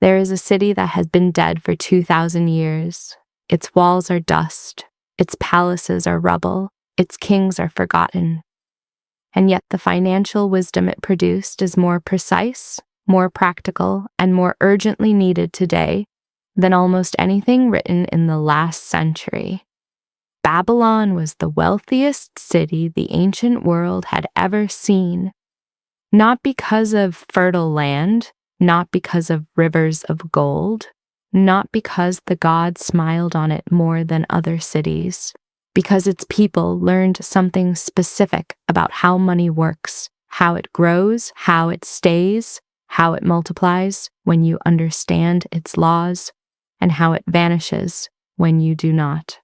There is a city that has been dead for 2,000 years. Its walls are dust, its palaces are rubble, its kings are forgotten. And yet the financial wisdom it produced is more precise, more practical, and more urgently needed today than almost anything written in the last century. Babylon was the wealthiest city the ancient world had ever seen, not because of fertile land, not because of rivers of gold, not because the gods smiled on it more than other cities, because its people learned something specific about how money works, how it grows, how it stays, how it multiplies when you understand its laws, and how it vanishes when you do not.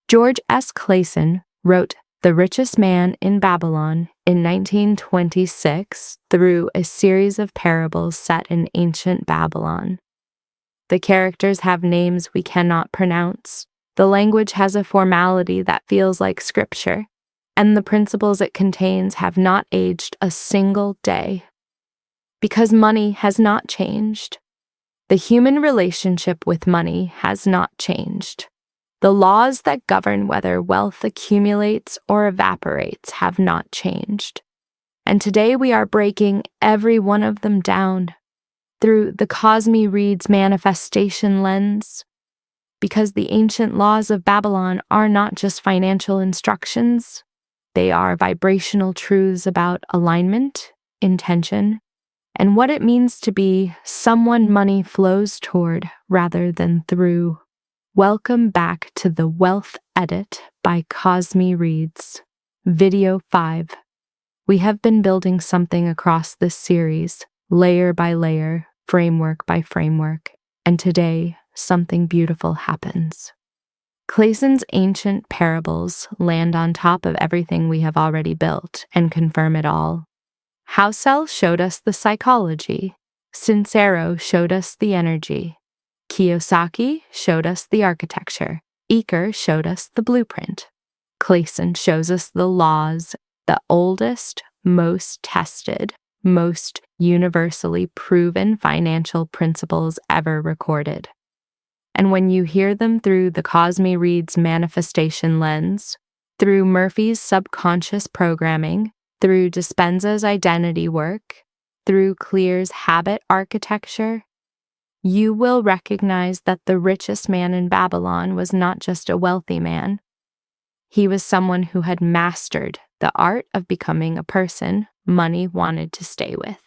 George S. Clason wrote The Richest Man in Babylon in 1926 through a series of parables set in ancient Babylon. The characters have names we cannot pronounce. The language has a formality that feels like scripture, and the principles it contains have not aged a single day. Because money has not changed. The human relationship with money has not changed. The laws that govern whether wealth accumulates or evaporates have not changed. And today we are breaking every one of them down through the CosmiReads manifestation lens, because the ancient laws of Babylon are not just financial instructions, they are vibrational truths about alignment, intention, and what it means to be someone money flows toward rather than through. Welcome back to the Wealth Edit by CosmiReads, Video 5. We have been building something across this series, layer by layer, framework by framework, and today, something beautiful happens. Clason's ancient parables land on top of everything we have already built and confirm it all. Housel showed us the psychology. Sincero showed us the energy. Kiyosaki showed us the architecture. Eker showed us the blueprint. Clason shows us the laws, the oldest, most tested, most universally proven financial principles ever recorded. And when you hear them through the CosmiReads manifestation lens, through Murphy's subconscious programming, through Dispenza's identity work, through Clear's habit architecture, you will recognize that the richest man in Babylon was not just a wealthy man. He was someone who had mastered the art of becoming a person money wanted to stay with.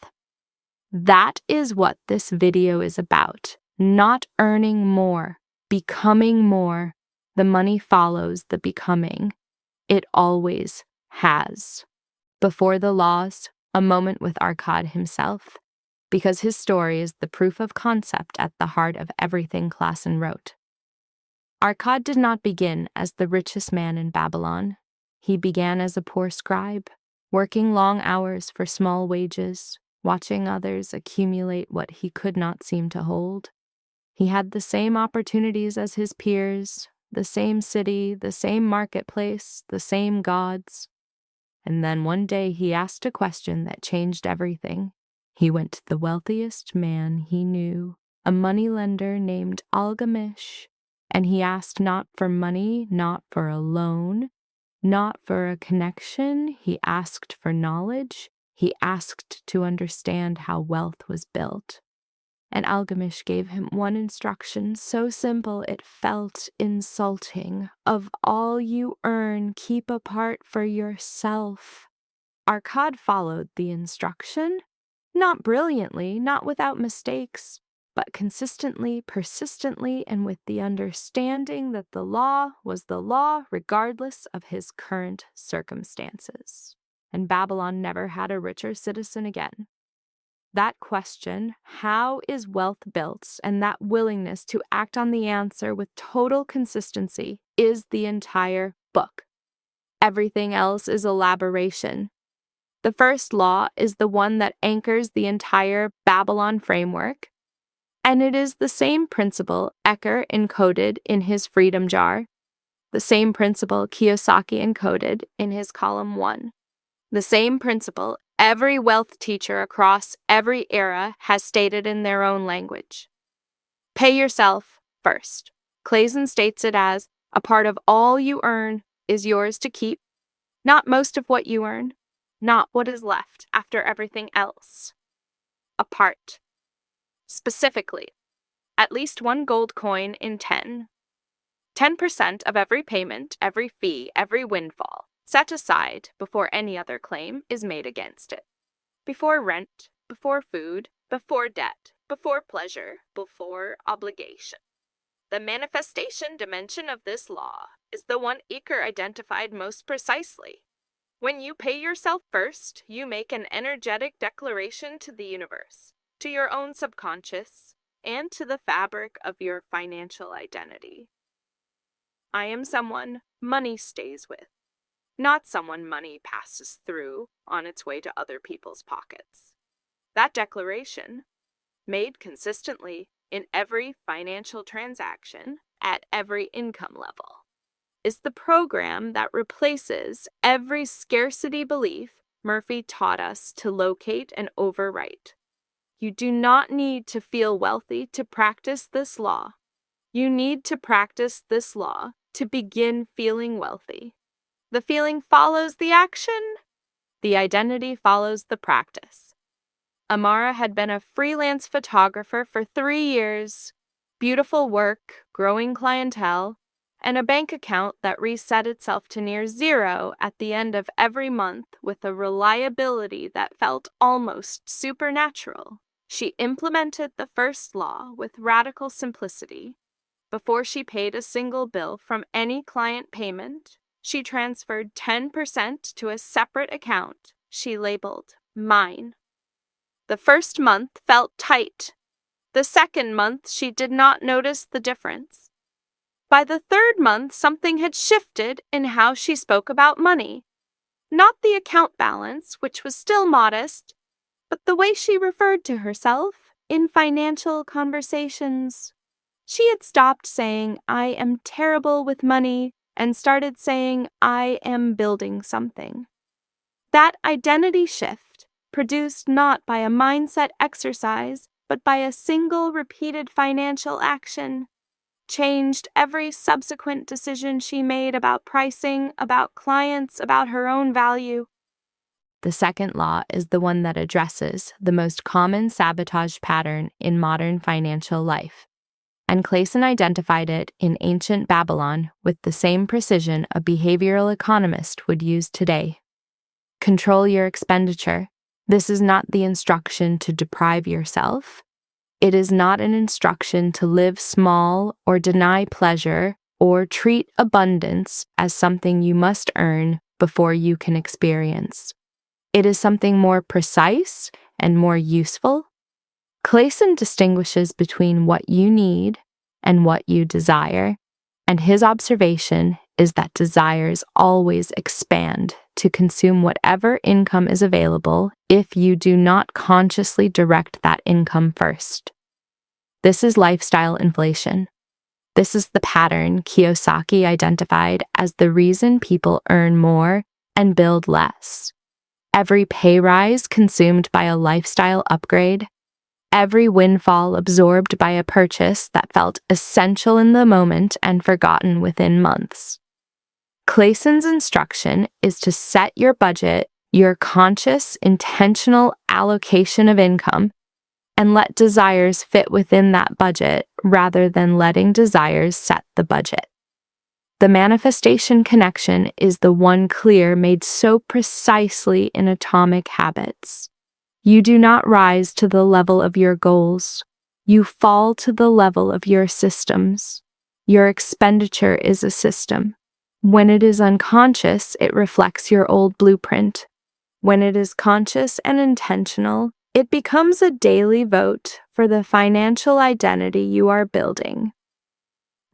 That is what this video is about. Not earning more, becoming more. The money follows the becoming. It always has. Before the laws, a moment with Arkad himself, because his story is the proof of concept at the heart of everything Clason wrote. Arkad did not begin as the richest man in Babylon. He began as a poor scribe, working long hours for small wages, watching others accumulate what he could not seem to hold. He had the same opportunities as his peers, the same city, the same marketplace, the same gods. And then one day he asked a question that changed everything. He went to the wealthiest man he knew, a moneylender named Algamish, and he asked not for money, not for a loan, not for a connection. He asked for knowledge. He asked to understand how wealth was built. And Algamish gave him one instruction so simple it felt insulting. Of all you earn, keep a part for yourself. Arkad followed the instruction. Not brilliantly, not without mistakes, but consistently, persistently, and with the understanding that the law was the law regardless of his current circumstances. And Babylon never had a richer citizen again. That question, how is wealth built, and that willingness to act on the answer with total consistency is the entire book. Everything else is elaboration. The first law is the one that anchors the entire Babylon framework, and it is the same principle Eker encoded in his Freedom Jar, the same principle Kiyosaki encoded in his column 1, the same principle Every wealth teacher across every era has stated in their own language. Pay yourself first. Clason states it as, a part of all you earn is yours to keep, not most of what you earn, not what is left after everything else. A part. Specifically, at least one gold coin in 10. 10% of every payment, every fee, every windfall, set aside before any other claim is made against it. Before rent, before food, before debt, before pleasure, before obligation. The manifestation dimension of this law is the one Eker identified most precisely. When you pay yourself first, you make an energetic declaration to the universe, to your own subconscious, and to the fabric of your financial identity. I am someone money stays with, not someone money passes through on its way to other people's pockets. That declaration, made consistently in every financial transaction at every income level, is the program that replaces every scarcity belief Murphy taught us to locate and overwrite. You do not need to feel wealthy to practice this law. You need to practice this law to begin feeling wealthy. The feeling follows the action. The identity follows the practice. Amara had been a freelance photographer for 3 years. Beautiful work, growing clientele, and a bank account that reset itself to near zero at the end of every month with a reliability that felt almost supernatural. She implemented the first law with radical simplicity. Before she paid a single bill from any client payment, she transferred 10% to a separate account she labeled mine. The first month felt tight. The second month, she did not notice the difference. By the third month, something had shifted in how she spoke about money. Not the account balance, which was still modest, but the way she referred to herself in financial conversations. She had stopped saying, I am terrible with money, and started saying, I am building something. That identity shift, produced not by a mindset exercise, but by a single repeated financial action, changed every subsequent decision she made about pricing, about clients, about her own value. The second law is the one that addresses the most common sabotage pattern in modern financial life. And Clason identified it in ancient Babylon with the same precision a behavioral economist would use today. Control your expenditure. This is not the instruction to deprive yourself. It is not an instruction to live small or deny pleasure or treat abundance as something you must earn before you can experience. It is something more precise and more useful. Clason distinguishes between what you need and what you desire, and his observation is that desires always expand to consume whatever income is available if you do not consciously direct that income first. This is lifestyle inflation. This is the pattern Kiyosaki identified as the reason people earn more and build less. Every pay rise consumed by a lifestyle upgrade, every windfall absorbed by a purchase that felt essential in the moment and forgotten within months. Clason's instruction is to set your budget, your conscious, intentional allocation of income, and let desires fit within that budget rather than letting desires set the budget. The manifestation connection is the one clear made so precisely in Atomic Habits. You do not rise to the level of your goals. You fall to the level of your systems. Your expenditure is a system. When it is unconscious, it reflects your old blueprint. When it is conscious and intentional, it becomes a daily vote for the financial identity you are building.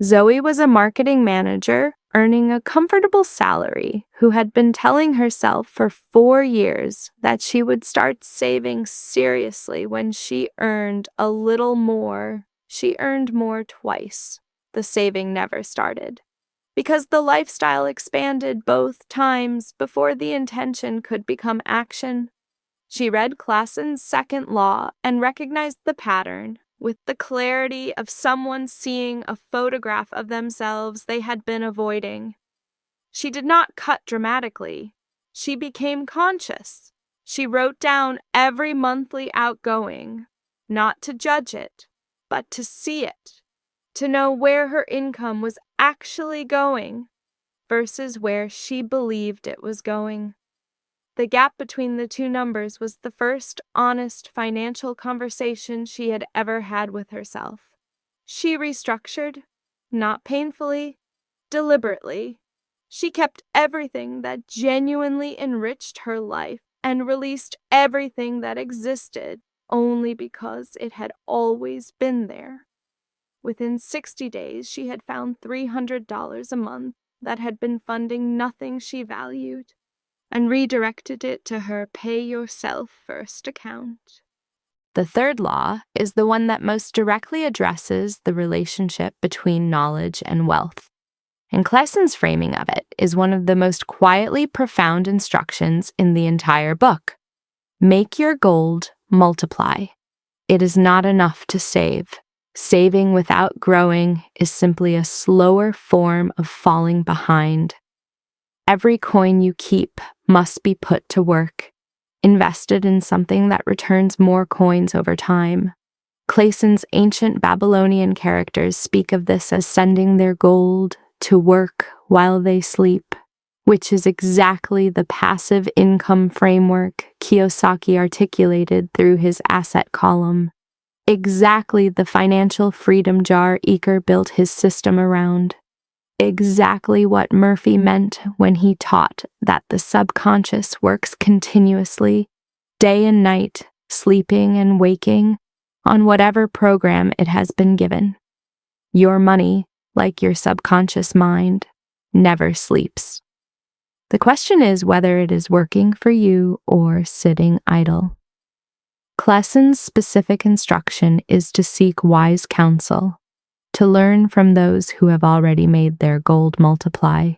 Zoe was a marketing manager earning a comfortable salary who had been telling herself for 4 years that she would start saving seriously when she earned a little more. She earned more twice. The saving never started, because the lifestyle expanded both times before the intention could become action. She read Clason's second law and recognized the pattern with the clarity of someone seeing a photograph of themselves they had been avoiding. She did not cut dramatically. She became conscious. She wrote down every monthly outgoing, not to judge it, but to see it, to know where her income was actually going versus where she believed it was going. The gap between the two numbers was the first honest financial conversation she had ever had with herself. She restructured, not painfully, deliberately. She kept everything that genuinely enriched her life and released everything that existed only because it had always been there. Within 60 days, she had found $300 a month that had been funding nothing she valued, and redirected it to her pay-yourself-first account. The third law is the one that most directly addresses the relationship between knowledge and wealth. And Clason's framing of it is one of the most quietly profound instructions in the entire book. Make your gold multiply. It is not enough to save. Saving without growing is simply a slower form of falling behind. Every coin you keep must be put to work, invested in something that returns more coins over time. Clason's ancient Babylonian characters speak of this as sending their gold to work while they sleep, which is exactly the passive income framework Kiyosaki articulated through his asset column. Exactly the financial freedom jar Eker built his system around. Exactly what Murphy meant when he taught that the subconscious works continuously, day and night, sleeping and waking, on whatever program it has been given. Your money, like your subconscious mind, never sleeps. The question is whether it is working for you or sitting idle. Clason's specific instruction is to seek wise counsel, to learn from those who have already made their gold multiply,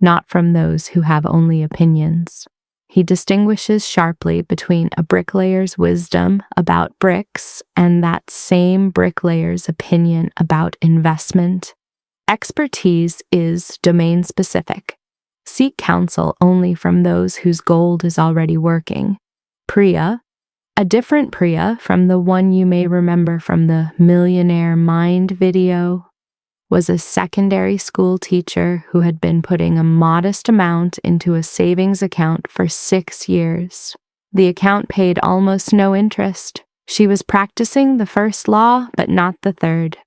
not from those who have only opinions. He distinguishes sharply between a bricklayer's wisdom about bricks and that same bricklayer's opinion about investment. Expertise is domain-specific. Seek counsel only from those whose gold is already working. Priya, a different Priya from the one you may remember from the Millionaire Mind video, was a secondary school teacher who had been putting a modest amount into a savings account for 6 years. The account paid almost no interest. She was practicing the first law, but not the third.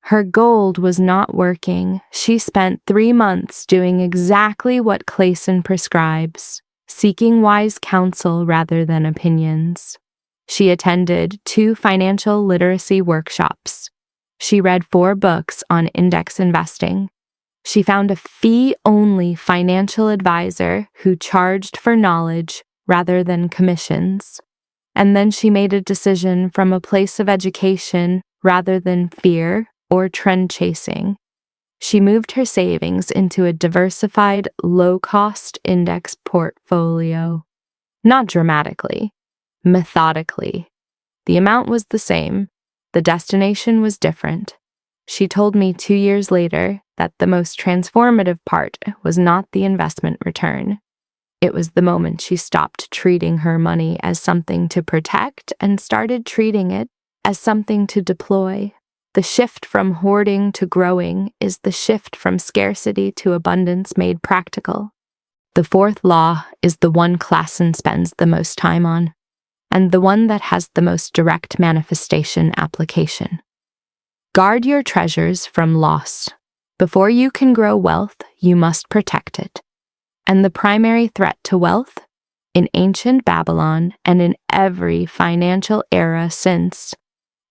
Her gold was not working. She spent 3 months doing exactly what Clason prescribes, seeking wise counsel rather than opinions. She attended 2 financial literacy workshops. She read 4 books on index investing. She found a fee-only financial advisor who charged for knowledge rather than commissions. And then she made a decision from a place of education rather than fear or trend chasing. She moved her savings into a diversified, low-cost index portfolio. Not dramatically, methodically. The amount was the same. The destination was different. She told me 2 years later that the most transformative part was not the investment return. It was the moment she stopped treating her money as something to protect and started treating it as something to deploy. The shift from hoarding to growing is the shift from scarcity to abundance made practical. The fourth law is the one Clason spends the most time on, and the one that has the most direct manifestation application. Guard your treasures from loss. Before you can grow wealth, you must protect it. And the primary threat to wealth, in ancient Babylon and in every financial era since,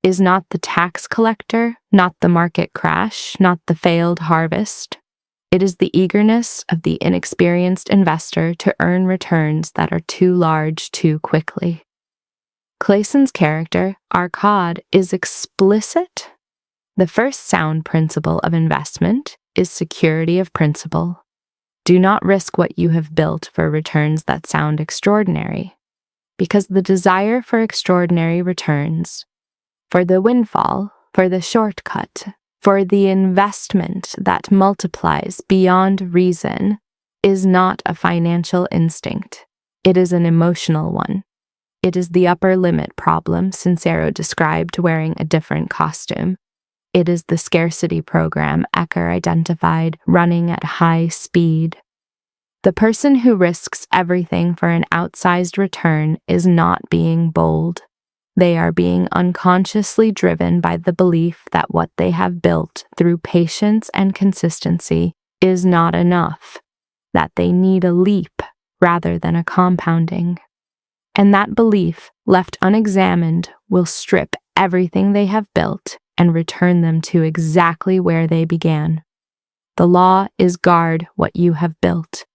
is not the tax collector, not the market crash, not the failed harvest. It is the eagerness of the inexperienced investor to earn returns that are too large too quickly. Clason's character, Arkad, is explicit. The first sound principle of investment is security of principle. Do not risk what you have built for returns that sound extraordinary. because the desire for extraordinary returns, for the windfall, for the shortcut, for the investment that multiplies beyond reason, is not a financial instinct. It is an emotional one. It is the upper limit problem Sincero described wearing a different costume. It is the scarcity program Ecker identified running at high speed. The person who risks everything for an outsized return is not being bold. They are being unconsciously driven by the belief that what they have built through patience and consistency is not enough, that they need a leap rather than a compounding. And that belief, left unexamined, will strip everything they have built and return them to exactly where they began. The law is guard what you have built.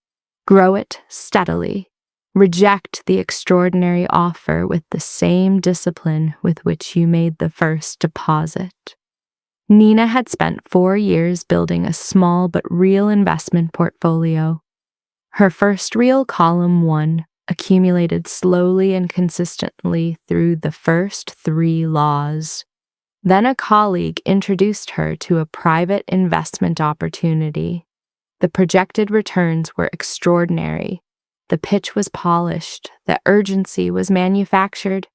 Grow it steadily. Reject the extraordinary offer with the same discipline with which you made the first deposit. Nina had spent 4 years building a small but real investment portfolio. Her first real column won, accumulated slowly and consistently through the first 3 laws. Then a colleague introduced her to a private investment opportunity. The projected returns were extraordinary. The pitch was polished. The urgency was manufactured.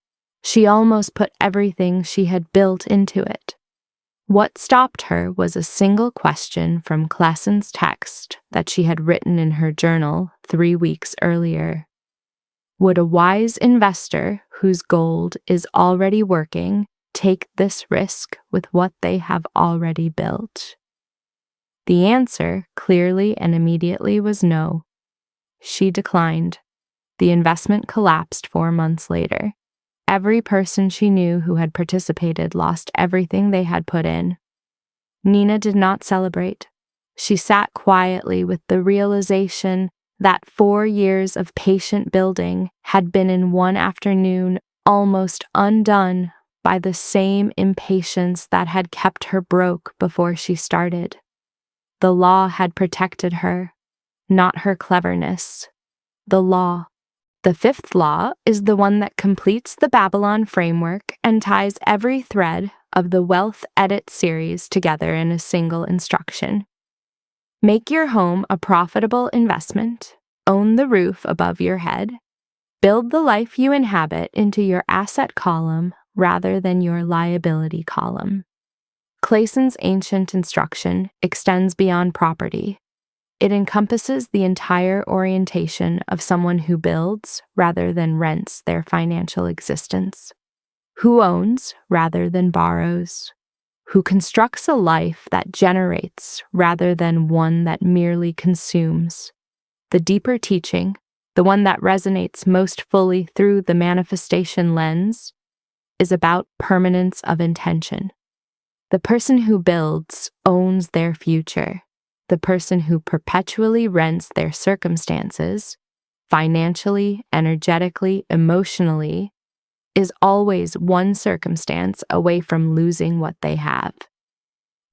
She almost put everything she had built into it. What stopped her was a single question from Clason's text that she had written in her journal 3 weeks earlier. Would a wise investor whose gold is already working take this risk with what they have already built? The answer, clearly and immediately, was no. She declined. The investment collapsed 4 months later. Every person she knew who had participated lost everything they had put in. Nina did not celebrate. She sat quietly with the realization that 4 years of patient building had been in one afternoon almost undone by the same impatience that had kept her broke before she started. The law had protected her, not her cleverness. The law. The 5th law is the one that completes the Babylon framework and ties every thread of the Wealth Edit series together in a single instruction. Make your home a profitable investment, own the roof above your head, build the life you inhabit into your asset column rather than your liability column. Clason's ancient instruction extends beyond property. It encompasses the entire orientation of someone who builds rather than rents their financial existence, who owns rather than borrows, who constructs a life that generates rather than one that merely consumes. The deeper teaching, the one that resonates most fully through the manifestation lens, is about permanence of intention. The person who builds owns their future. The person who perpetually rents their circumstances, financially, energetically, emotionally, is always one circumstance away from losing what they have.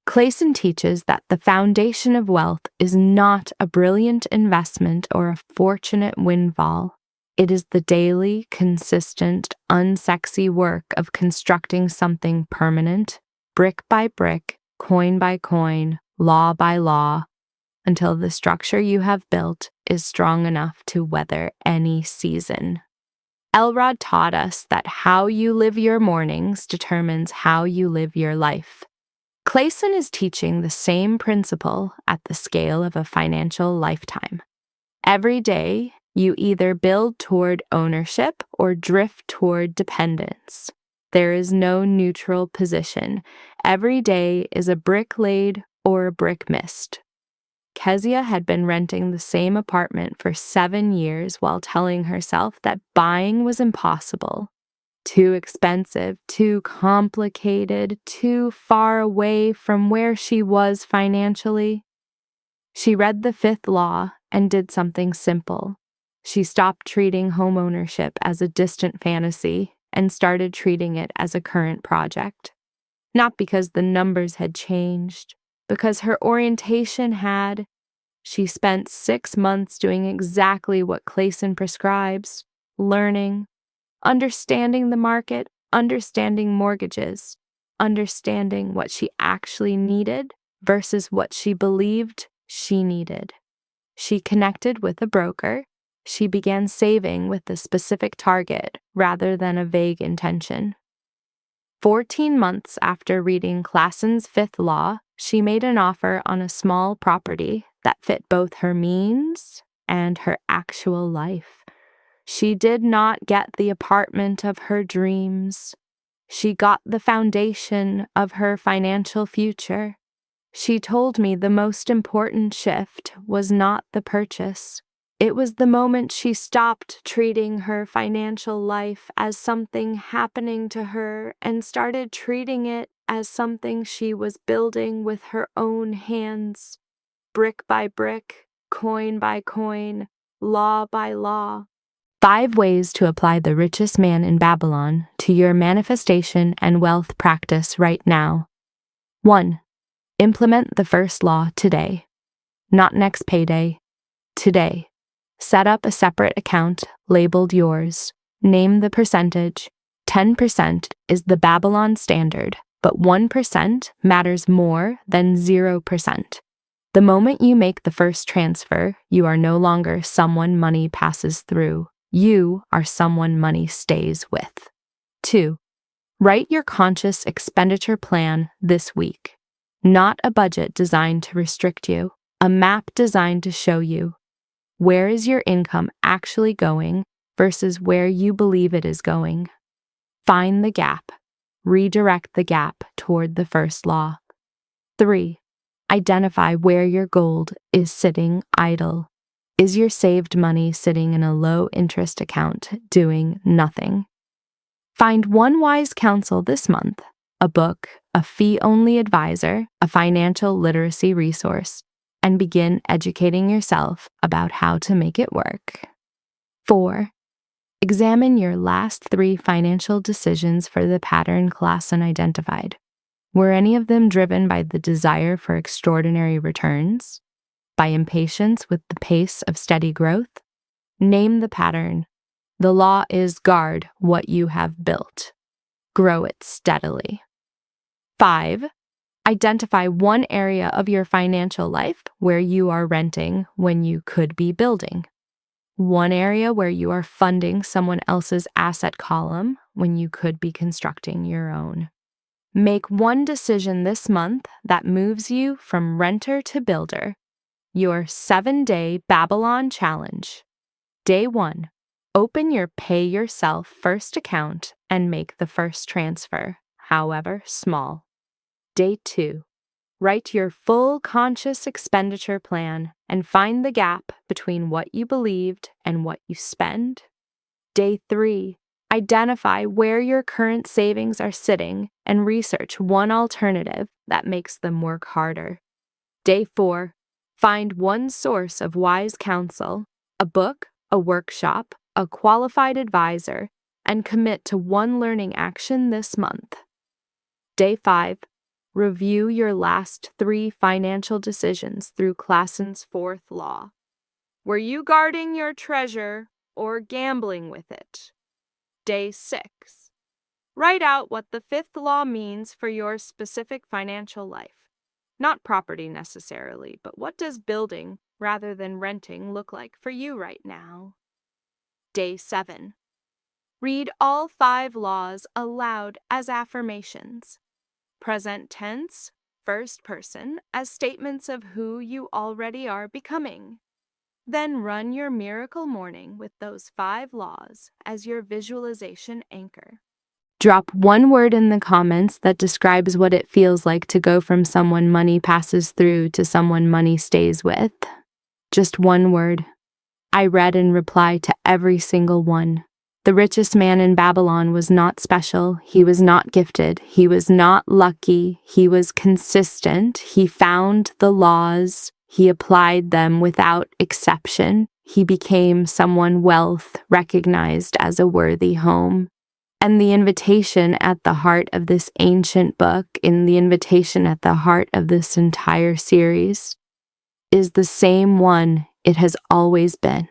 Clason teaches that the foundation of wealth is not a brilliant investment or a fortunate windfall. It is the daily, consistent, unsexy work of constructing something permanent, brick by brick, coin by coin, law by law, until the structure you have built is strong enough to weather any season. Elrod taught us that how you live your mornings determines how you live your life. Clason is teaching the same principle at the scale of a financial lifetime. Every day, you either build toward ownership or drift toward dependence. There is no neutral position. Every day is a brick laid or a brick missed. Kezia had been renting the same apartment for 7 years while telling herself that buying was impossible. Too expensive, too complicated, too far away from where she was financially. She read the 5th law and did something simple. She stopped treating homeownership as a distant fantasy and started treating it as a current project. Not because the numbers had changed, because her orientation had. She spent 6 months doing exactly what Clason prescribes, learning, understanding the market, understanding mortgages, understanding what she actually needed versus what she believed she needed. She connected with a broker. She began saving with a specific target rather than a vague intention. 14 months after reading Clason's Fifth Law, she made an offer on a small property that fit both her means and her actual life. She did not get the apartment of her dreams. She got the foundation of her financial future. She told me the most important shift was not the purchase. It was the moment she stopped treating her financial life as something happening to her and started treating it as something she was building with her own hands, brick by brick, coin by coin, law by law. 5 ways to apply the richest man in Babylon to your manifestation and wealth practice right now. 1. Implement the first law today. Not next payday. Today. Set up a separate account labeled yours. Name the percentage. 10% is the Babylon standard, but 1% matters more than 0%. The moment you make the first transfer, you are no longer someone money passes through. You are someone money stays with. 2. Write your conscious expenditure plan this week. Not a budget designed to restrict you, a map designed to show you where is your income actually going versus where you believe it is going. Find the gap. Redirect the gap toward the first law. 3. Identify where your gold is sitting idle. Is your saved money sitting in a low-interest account doing nothing? Find one wise counsel this month, a book, a fee-only advisor, a financial literacy resource, and begin educating yourself about how to make it work. 4. Examine your last 3 financial decisions for the pattern Clason identified. Were any of them driven by the desire for extraordinary returns? By impatience with the pace of steady growth? Name the pattern. The law is guard what you have built. Grow it steadily. 5. Identify one area of your financial life where you are renting when you could be building. One area where you are funding someone else's asset column when you could be constructing your own. Make one decision this month that moves you from renter to builder. Your 7-day Babylon challenge. Day 1. Open your Pay Yourself First account and make the first transfer, however small. Day 2. Write your full conscious expenditure plan and find the gap between what you believed and what you spend. Day 3. Identify where your current savings are sitting and research one alternative that makes them work harder. Day 4. Find one source of wise counsel, a book, a workshop, a qualified advisor, and commit to one learning action this month. Day 5. Review your last 3 financial decisions through Clason's 4th law. Were you guarding your treasure or gambling with it? Day 6. Write out what the 5th law means for your specific financial life. Not property necessarily, but what does building rather than renting look like for you right now? Day 7. Read all 5 laws aloud as affirmations. Present tense, first person, as statements of who you already are becoming. Then run your miracle morning with those 5 laws as your visualization anchor. Drop one word in the comments that describes what it feels like to go from someone money passes through to someone money stays with. Just one word. I read and replied to every single one. The richest man in Babylon was not special. He was not gifted. He was not lucky. He was consistent. He found the laws. He applied them without exception. He became someone wealth recognized as a worthy home. And the invitation at the heart of this ancient book, in the invitation at the heart of this entire series, is the same one it has always been.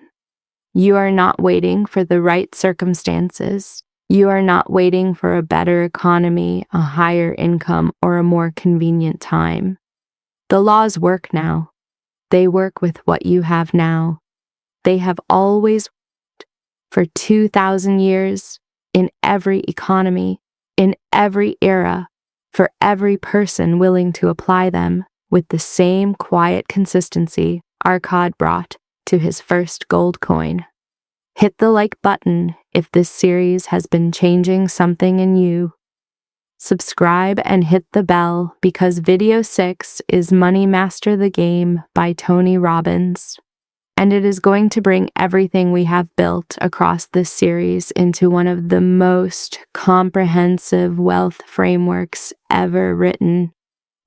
You are not waiting for the right circumstances. You are not waiting for a better economy, a higher income, or a more convenient time. The laws work now. They work with what you have now. They have always worked for 2,000 years, in every economy, in every era, for every person willing to apply them with the same quiet consistency Arkad brought to his first gold coin. Hit the like button if this series has been changing something in you. Subscribe and hit the bell because video 6 is Money Master the Game by Tony Robbins. And it is going to bring everything we have built across this series into one of the most comprehensive wealth frameworks ever written.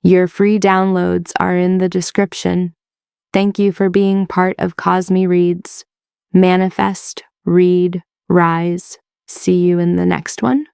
Your free downloads are in the description. Thank you for being part of CosmiReads. Manifest, read, rise. See you in the next one.